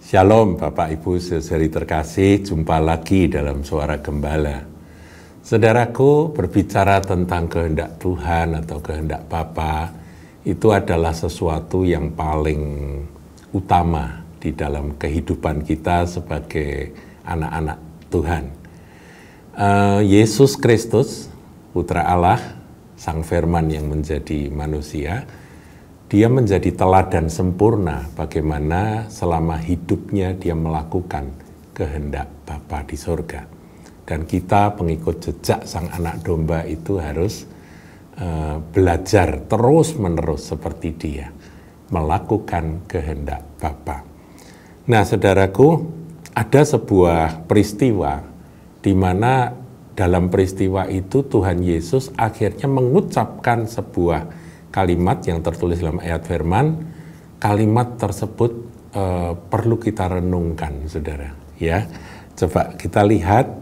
Shalom Bapak Ibu saudari terkasih, jumpa lagi dalam Suara Gembala. Saudaraku, berbicara tentang kehendak Tuhan atau kehendak Bapa itu adalah sesuatu yang paling utama di dalam kehidupan kita sebagai anak-anak Tuhan. Yesus Kristus, Putra Allah, Sang Firman yang menjadi manusia, Dia menjadi teladan sempurna bagaimana selama hidupnya dia melakukan kehendak Bapa di sorga. Dan kita pengikut jejak Sang Anak Domba itu harus belajar terus-menerus seperti dia, melakukan kehendak Bapa. Nah, saudaraku, ada sebuah peristiwa di mana dalam peristiwa itu Tuhan Yesus akhirnya mengucapkan sebuah kalimat yang tertulis dalam ayat firman. Kalimat tersebut perlu kita renungkan, saudara. Ya, coba kita lihat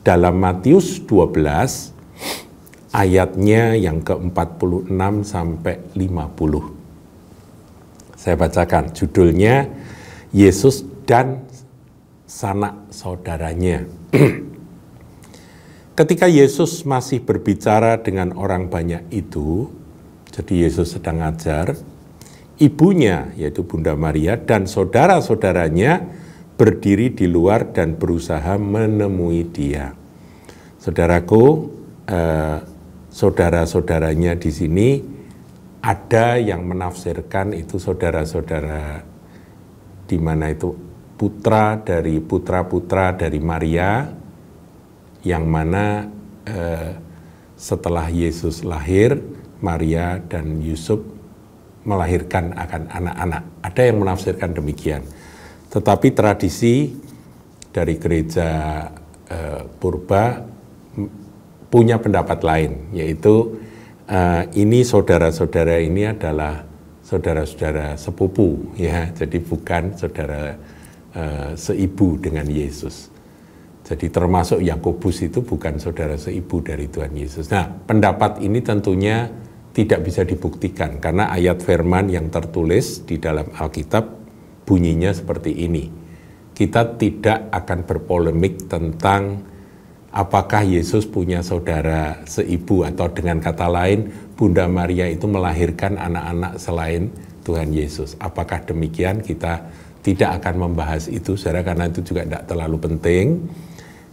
dalam Matius 12 ayatnya yang ke-46 sampai 50. Saya bacakan, judulnya Yesus dan sanak saudaranya. Ketika Yesus masih berbicara dengan orang banyak itu, jadi Yesus sedang ngajar, ibunya yaitu Bunda Maria dan saudara-saudaranya berdiri di luar dan berusaha menemui dia. Saudaraku, saudara-saudaranya di sini ada yang menafsirkan itu saudara-saudara di mana itu putra-putra dari Maria, yang mana setelah Yesus lahir, Maria dan Yusuf melahirkan akan anak-anak. Ada yang menafsirkan demikian. Tetapi tradisi dari gereja purba punya pendapat lain, yaitu ini saudara-saudara ini adalah saudara-saudara sepupu, ya. Jadi bukan saudara seibu dengan Yesus. Jadi termasuk Yakobus itu bukan saudara seibu dari Tuhan Yesus. Nah, pendapat ini tentunya tidak bisa dibuktikan karena ayat firman yang tertulis di dalam Alkitab bunyinya seperti ini. Kita tidak akan berpolemik tentang apakah Yesus punya saudara seibu atau dengan kata lain Bunda Maria itu melahirkan anak-anak selain Tuhan Yesus. Apakah demikian? Kita tidak akan membahas itu, saudara, karena itu juga tidak terlalu penting.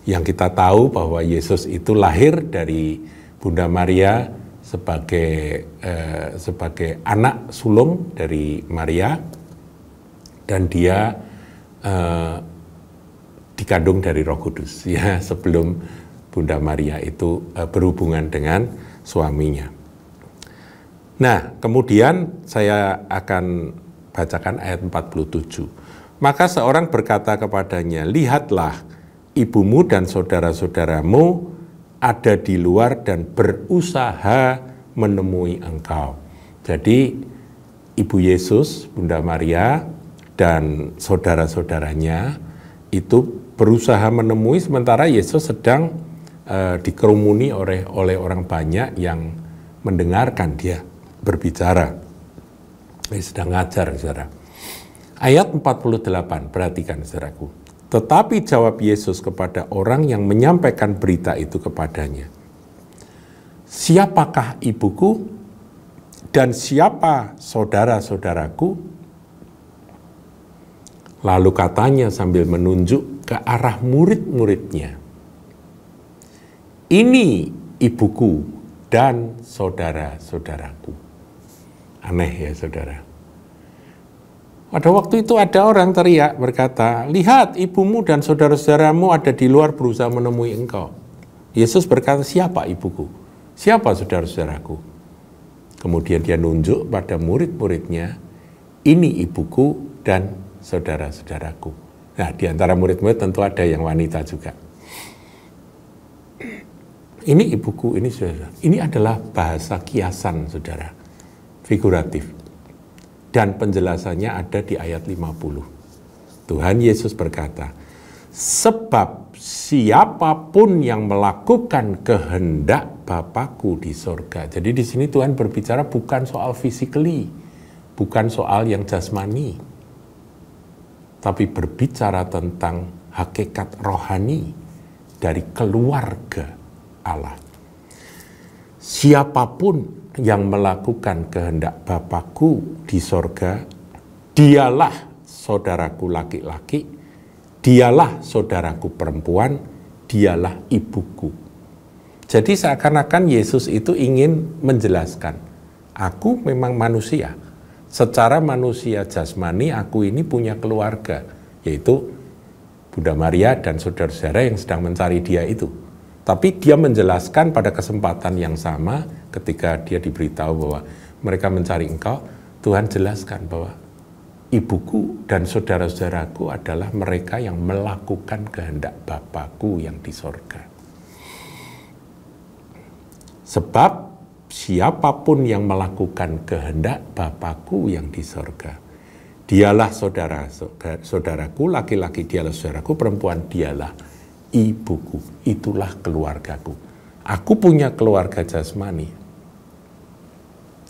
Yang kita tahu bahwa Yesus itu lahir dari Bunda Maria sebagai anak sulung dari Maria, dan dia dikandung dari Roh Kudus, ya, sebelum Bunda Maria itu berhubungan dengan suaminya. Nah, kemudian saya akan bacakan ayat 47. Maka seorang berkata kepadanya, "Lihatlah, ibumu dan saudara-saudaramu ada di luar dan berusaha menemui engkau." Jadi Ibu Yesus, Bunda Maria, dan saudara-saudaranya itu berusaha menemui, sementara Yesus sedang dikerumuni oleh orang banyak yang mendengarkan dia berbicara. Dia sedang ngajar, saudara. Ayat 48, perhatikan, saudaraku. Tetapi jawab Yesus kepada orang yang menyampaikan berita itu kepadanya, "Siapakah ibuku dan siapa saudara-saudaraku?" Lalu katanya sambil menunjuk ke arah murid-muridnya, "Ini ibuku dan saudara-saudaraku." Aneh ya, saudara. Pada waktu itu ada orang teriak berkata, "Lihat, ibumu dan saudara-saudaramu ada di luar berusaha menemui engkau." Yesus berkata, "Siapa ibuku? Siapa saudara-saudaraku?" Kemudian dia nunjuk pada murid-muridnya, "Ini ibuku dan saudara-saudaraku." Nah, di antara murid-murid tentu ada yang wanita juga. Ini ibuku, ini saudara. Ini adalah bahasa kiasan, saudara, figuratif. Dan penjelasannya ada di ayat 50. Tuhan Yesus berkata, "Sebab siapapun yang melakukan kehendak Bapakku di sorga." Jadi di sini Tuhan berbicara bukan soal physically, bukan soal yang jasmani, tapi berbicara tentang hakikat rohani dari keluarga Allah. Siapapun yang melakukan kehendak Bapakku di sorga, dialah saudaraku laki-laki, dialah saudaraku perempuan, dialah ibuku. Jadi seakan-akan Yesus itu ingin menjelaskan, aku memang manusia. Secara manusia jasmani, aku ini punya keluarga, yaitu Bunda Maria dan saudara-saudara yang sedang mencari dia itu. Tapi dia menjelaskan pada kesempatan yang sama ketika dia diberitahu bahwa mereka mencari engkau, Tuhan jelaskan bahwa ibuku dan saudara-saudaraku adalah mereka yang melakukan kehendak Bapakku yang di sorga. Sebab siapapun yang melakukan kehendak Bapakku yang di sorga, dialah saudaraku laki-laki, dialah saudaraku perempuan, dialah ibuku, itulah keluargaku. Aku punya keluarga jasmani,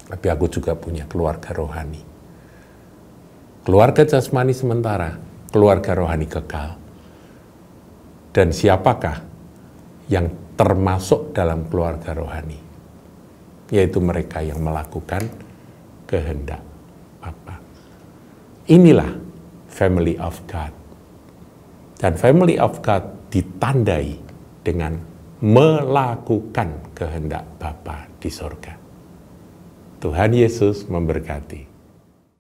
tapi aku juga punya keluarga rohani. Keluarga jasmani sementara, keluarga rohani kekal. Dan siapakah yang termasuk dalam keluarga rohani? Yaitu mereka yang melakukan kehendak Bapa. Inilah family of God. Dan family of God ditandai dengan melakukan kehendak Bapa di sorga. Tuhan Yesus memberkati.